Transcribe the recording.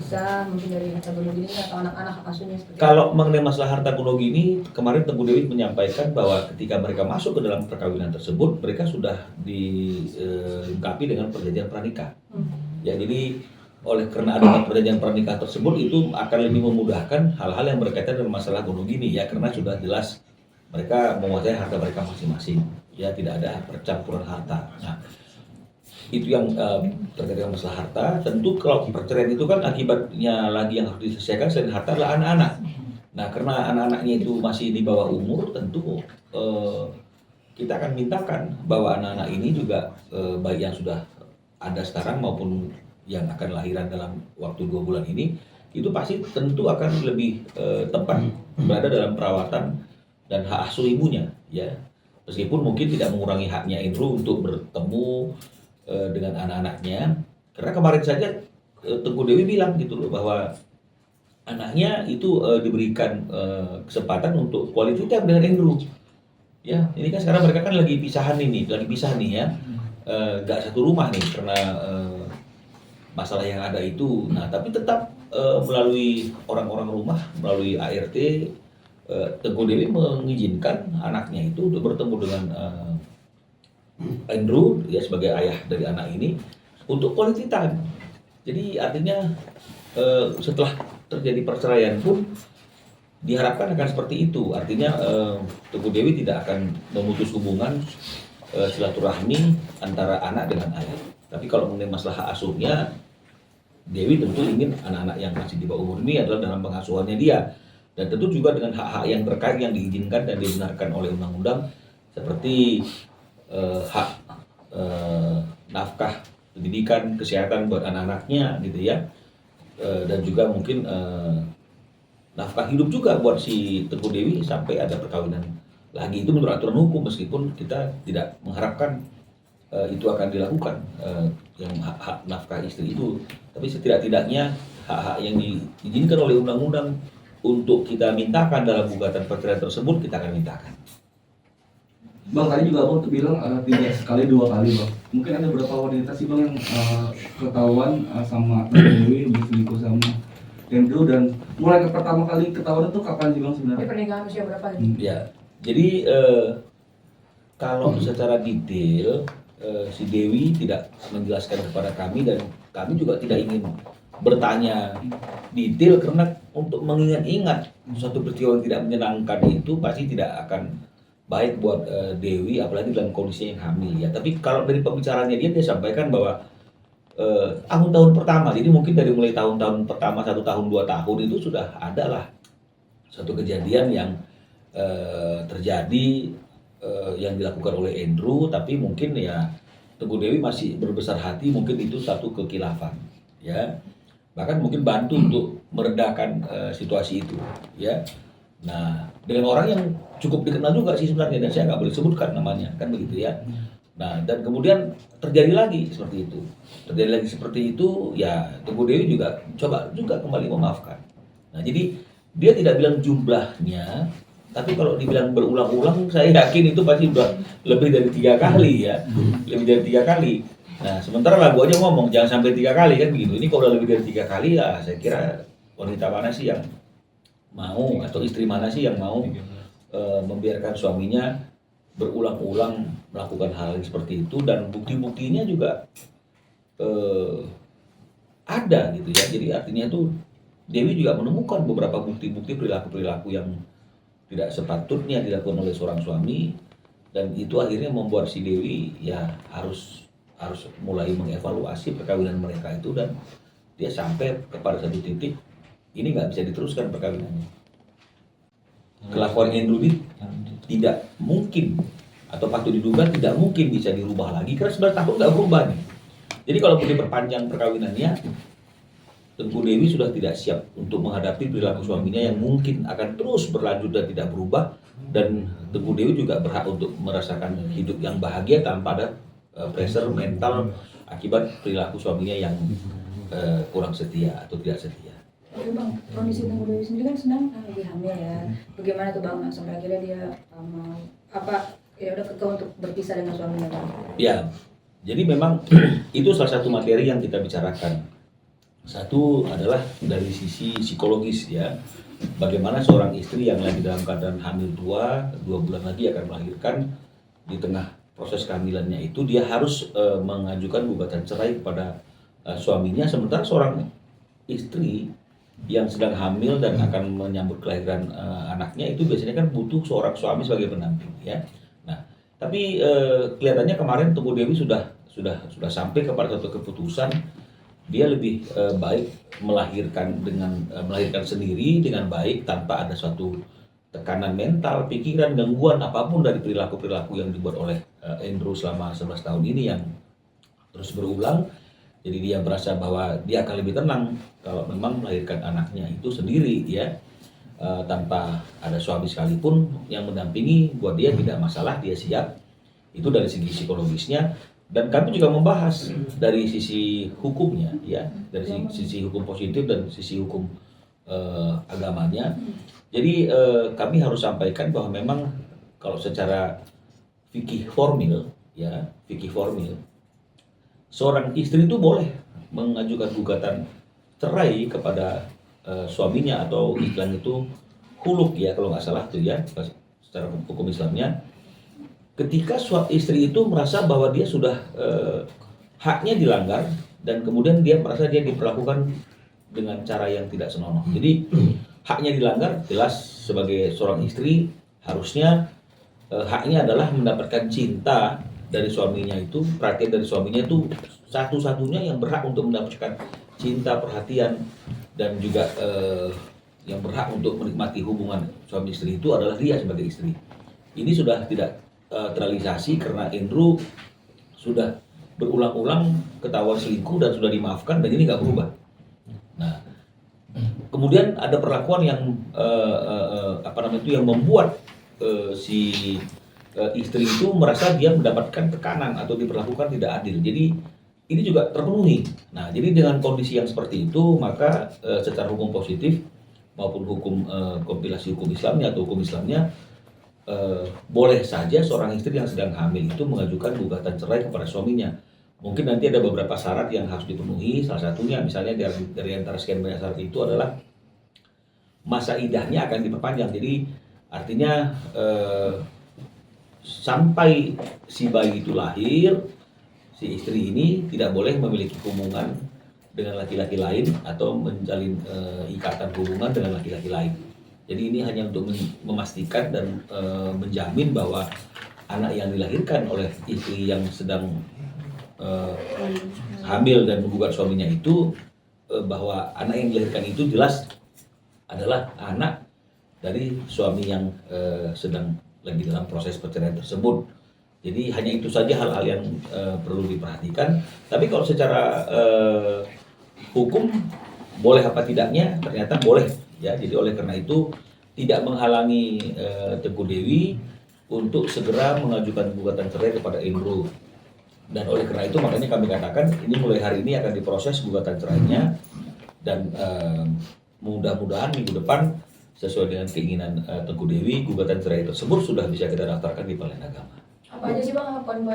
terpisah mungkin dari harta Gonogini atau anak-anak asuhnya seperti Kalau mengenai masalah harta Gonogini, kemarin Teguh Dewi menyampaikan bahwa ketika mereka masuk ke dalam perkawinan tersebut, mereka sudah dilengkapi dengan perjanjian pranikah. Ya, jadi karena adanya perjanjian pranikah tersebut itu akan lebih memudahkan hal-hal yang berkaitan dengan masalah Gonogini ya, karena sudah jelas mereka menguasai harta mereka masing-masing. Ya, tidak ada percampuran harta. Nah, itu yang terkait dengan masalah harta. Tentu kalau perceraian itu kan akibatnya lagi yang harus diselesaikan selain harta adalah anak-anak. Nah, karena anak-anaknya itu masih di bawah umur, tentu kita akan mintakan bahwa anak-anak ini juga baik yang sudah ada sekarang maupun yang akan lahiran dalam waktu 2 bulan ini, itu pasti tentu akan lebih tepat berada dalam perawatan dan hak asuh ibunya, ya. Meskipun mungkin tidak mengurangi haknya Indro untuk bertemu dengan anak-anaknya, karena kemarin saja Teguh Dewi bilang gitu loh bahwa anaknya itu diberikan kesempatan untuk quality time dengan Indro. Ya, ini kan sekarang mereka kan lagi pisah nih ya, nggak satu rumah nih karena masalah yang ada itu. Nah, tapi tetap melalui orang-orang rumah, melalui ART, Teguh Dewi mengizinkan anaknya itu untuk bertemu dengan Andrew ya sebagai ayah dari anak ini untuk quality time. Jadi artinya setelah terjadi perceraian pun diharapkan akan seperti itu. Artinya Teguh Dewi tidak akan memutus hubungan silaturahmi antara anak dengan ayah. Tapi kalau mengenai masalah hak asuhnya, Dewi tentu ingin anak-anak yang masih di bawah umur ini adalah dalam pengasuhannya dia. Dan tentu juga dengan hak-hak yang terkait yang diizinkan dan dibenarkan oleh undang-undang seperti hak nafkah pendidikan, kesehatan buat anak-anaknya gitu ya, dan juga mungkin nafkah hidup juga buat si Teguh Dewi sampai ada perkawinan lagi. Itu menurut aturan hukum, meskipun kita tidak mengharapkan itu akan dilakukan yang hak nafkah istri itu, tapi setidak-tidaknya hak-hak yang diizinkan oleh undang-undang untuk kita mintakan dalam gugatan perceraian tersebut kita akan mintakan. Bang, tadi juga Abang bilang tidak sekali 2 kali Bang. Mungkin ada beberapa wanita sih Bang yang ketahuan sama Dewi berselingkuh sama Andrew, dan mulai pertama kali ketahuan itu kapan sih Bang sebenarnya? pernikahan usia berapa? Ya, jadi kalau secara detail si Dewi tidak menjelaskan kepada kami dan kami juga tidak ingin bertanya detail karena untuk mengingat-ingat suatu peristiwa yang tidak menyenangkan itu pasti tidak akan baik buat Dewi, apalagi dalam kondisi yang hamil ya. Tapi kalau dari pembicaraannya dia sampaikan bahwa tahun-tahun pertama, jadi mungkin dari mulai tahun-tahun pertama 1 tahun 2 tahun itu sudah ada lah satu kejadian yang terjadi yang dilakukan oleh Andrew, tapi mungkin ya Teguh Dewi masih berbesar hati, mungkin itu satu kekhilafan ya, bahkan mungkin bantu untuk meredakan situasi itu ya. Nah, dengan orang yang cukup dikenal juga sih sebenarnya, dan saya nggak boleh sebutkan namanya kan begitu ya. Nah, dan kemudian terjadi lagi seperti itu ya, Teguh Dewi juga coba juga kembali memaafkan. Nah, jadi dia tidak bilang jumlahnya, tapi kalau dibilang berulang-ulang saya yakin itu pasti udah lebih dari 3 kali ya, lebih dari 3 kali. Nah, sementara lagu aja ngomong jangan sampai 3 kali kan begitu. Ini kalau udah lebih dari 3 kali ya, saya kira wanita mana sih yang mau, atau istri mana sih yang mau membiarkan suaminya berulang-ulang melakukan hal seperti itu, dan bukti-buktinya juga ada gitu ya. Jadi artinya itu Dewi juga menemukan beberapa bukti-bukti perilaku-perilaku yang tidak sepatutnya dilakukan oleh seorang suami, dan itu akhirnya membuat si Dewi ya harus mulai mengevaluasi perkawinan mereka itu, dan dia sampai kepada satu titik ini nggak bisa diteruskan perkawinannya. Kelakuan Andrew ini tidak mungkin atau patut diduga tidak mungkin bisa dirubah lagi karena 9 tahun nggak berubah nih. Jadi kalau boleh diperpanjang perkawinannya, Teguh Dewi sudah tidak siap untuk menghadapi perilaku suaminya yang mungkin akan terus berlanjut dan tidak berubah, dan Teguh Dewi juga berhak untuk merasakan hidup yang bahagia tanpa ada pressure mental akibat perilaku suaminya yang kurang setia atau tidak setia. Oke Bang, kondisi Teguh Dewi sendiri kan sedang lagi hamil ya. Bagaimana tuh Bang sampai akhirnya dia mau udah kekeh untuk berpisah dengan suaminya Bang? Ya, jadi memang itu salah satu materi yang kita bicarakan Satu adalah dari sisi psikologis ya, bagaimana seorang istri yang lagi dalam keadaan hamil tua, 2 bulan lagi akan melahirkan, di tengah proses kehamilannya itu dia harus mengajukan gugatan cerai kepada suaminya, sementara seorang istri yang sedang hamil dan akan menyambut kelahiran anaknya itu biasanya kan butuh seorang suami sebagai pendamping ya. Nah, tapi kelihatannya kemarin Teguh Dewi sudah sampai kepada satu keputusan. Dia lebih baik melahirkan sendiri dengan baik tanpa ada suatu tekanan mental, pikiran, gangguan apapun dari perilaku yang dibuat oleh Andrew selama 11 tahun ini yang terus berulang. Jadi dia merasa bahwa dia akan lebih tenang kalau memang melahirkan anaknya itu sendiri ya, tanpa ada suami sekalipun yang mendampingi. Buat dia tidak masalah, dia siap. Itu dari segi psikologisnya. Dan kami juga membahas dari sisi hukumnya ya, dari sisi hukum positif dan sisi hukum agamanya. Jadi kami harus sampaikan bahwa memang kalau secara fikih formil ya, seorang istri itu boleh mengajukan gugatan cerai kepada suaminya, atau istilahnya itu khuluk ya kalau nggak salah tuh ya, secara hukum Islamnya. Ketika istri itu merasa bahwa dia sudah haknya dilanggar dan kemudian dia merasa dia diperlakukan dengan cara yang tidak senonoh. Jadi haknya dilanggar, jelas sebagai seorang istri harusnya haknya adalah mendapatkan cinta dari suaminya itu, perhatian dari suaminya itu, satu-satunya yang berhak untuk mendapatkan cinta, perhatian, dan juga yang berhak untuk menikmati hubungan suami istri itu adalah dia sebagai istri. Ini sudah tidak terrealisasi karena Andrew sudah berulang-ulang ketahuan selingkuh dan sudah dimaafkan dan ini nggak berubah. Nah, kemudian ada perlakuan yang yang membuat si istri itu merasa dia mendapatkan tekanan atau diperlakukan tidak adil. Jadi ini juga terpenuhi. Nah, jadi dengan kondisi yang seperti itu, maka secara hukum positif maupun hukum kompilasi hukum Islamnya atau hukum Islamnya, boleh saja seorang istri yang sedang hamil itu mengajukan gugatan cerai kepada suaminya. Mungkin nanti ada beberapa syarat yang harus dipenuhi. Salah satunya misalnya dari antara sekian banyak syarat itu adalah masa idahnya akan diperpanjang. Jadi artinya sampai si bayi itu lahir, si istri ini tidak boleh memiliki hubungan dengan laki-laki lain atau menjalin ikatan hubungan dengan laki-laki lain. Jadi ini hanya untuk memastikan dan menjamin bahwa anak yang dilahirkan oleh istri yang sedang hamil dan menggugat suaminya itu, bahwa anak yang dilahirkan itu jelas adalah anak dari suami yang sedang lagi dalam proses perceraian tersebut. Jadi hanya itu saja hal-hal yang perlu diperhatikan. Tapi kalau secara hukum boleh apa tidaknya, ternyata boleh. Ya, jadi oleh karena itu tidak menghalangi Teguh Dewi untuk segera mengajukan gugatan cerai kepada Andrew. Dan oleh karena itu makanya kami katakan ini mulai hari ini akan diproses gugatan cerainya, dan mudah-mudahan minggu depan sesuai dengan keinginan Teguh Dewi, gugatan cerai tersebut sudah bisa kita daftarkan di Pengadilan Agama. Apa aja sih Bang harapan